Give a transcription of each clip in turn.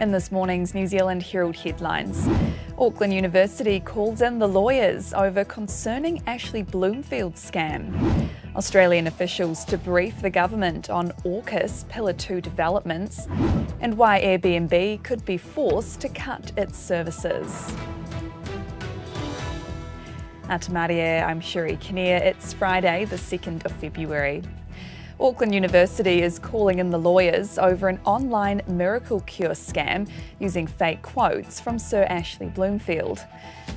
In this morning's New Zealand Herald headlines, Auckland University calls in the lawyers over concerning Ashley Bloomfield scam. Australian officials to brief the government on Aukus Pillar 2 developments, and why Airbnb could be forced to cut its services. Atamarie, I'm Sherry Kinnear. It's Friday, the 2nd of February. Auckland University is calling in the lawyers over an online miracle cure scam using fake quotes from Sir Ashley Bloomfield.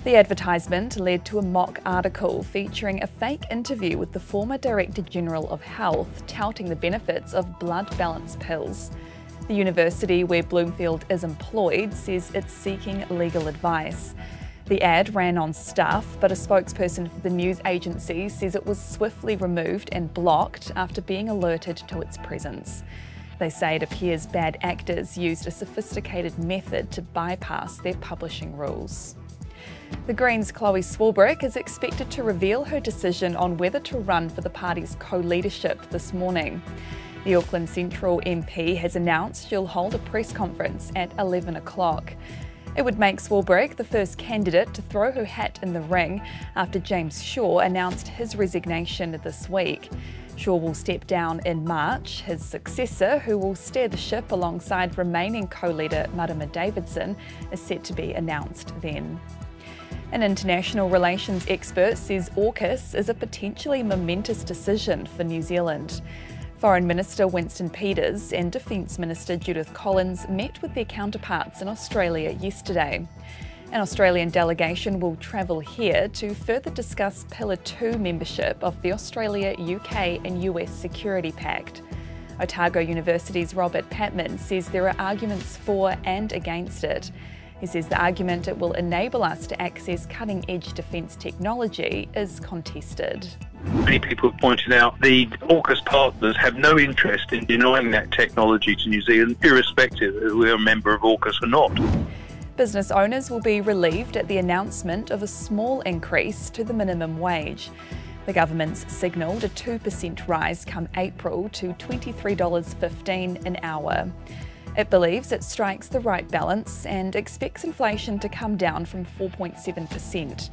The advertisement led to a mock article featuring a fake interview with the former Director General of Health touting the benefits of blood balance pills. The university where Bloomfield is employed says it's seeking legal advice. The ad ran on Stuff, but a spokesperson for the news agency says it was swiftly removed and blocked after being alerted to its presence. They say it appears bad actors used a sophisticated method to bypass their publishing rules. The Greens' Chloe Swarbrick is expected to reveal her decision on whether to run for the party's co-leadership this morning. The Auckland Central MP has announced she'll hold a press conference at 11 o'clock. It would make Swarbrick the first candidate to throw her hat in the ring after James Shaw announced his resignation this week. Shaw will step down in March. His successor, who will steer the ship alongside remaining co-leader Marama Davidson, is set to be announced then. An international relations expert says Aukus is a potentially momentous decision for New Zealand. Foreign Minister Winston Peters and Defence Minister Judith Collins met with their counterparts in Australia yesterday. An Australian delegation will travel here to further discuss Pillar 2 membership of the Australia, UK and US Security Pact. Otago University's Robert Patman says there are arguments for and against it. He says the argument it will enable us to access cutting-edge defence technology is contested. Many people have pointed out the Aukus partners have no interest in denying that technology to New Zealand, irrespective of whether we're a member of Aukus or not. Business owners will be relieved at the announcement of a small increase to the minimum wage. The government's signalled a 2% rise come April to $23.15 an hour. It believes it strikes the right balance and expects inflation to come down from 4.7%.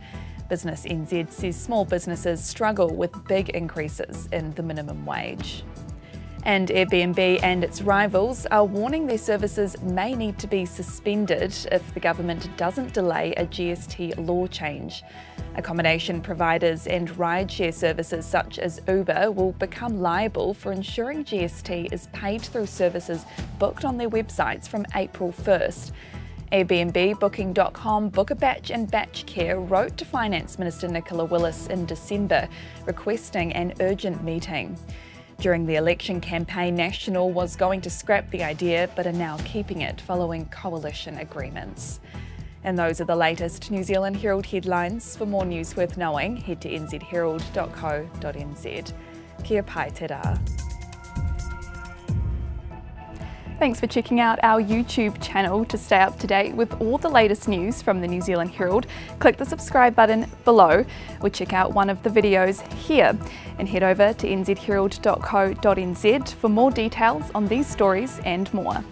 Business NZ says small businesses struggle with big increases in the minimum wage. And Airbnb and its rivals are warning their services may need to be suspended if the government doesn't delay a GST law change. Accommodation providers and rideshare services such as Uber will become liable for ensuring GST is paid through services booked on their websites from April 1st. Airbnb, Booking.com, Book-a-Batch and Batch Care wrote to Finance Minister Nicola Willis in December requesting an urgent meeting. During the election campaign, National was going to scrap the idea but are now keeping it following coalition agreements. And those are the latest New Zealand Herald headlines. For more news worth knowing, head to nzherald.co.nz. Kia pai te rā. Thanks for checking out our YouTube channel. To stay up to date with all the latest news from the New Zealand Herald, click the subscribe button below or check out one of the videos here, and head over to nzherald.co.nz for more details on these stories and more.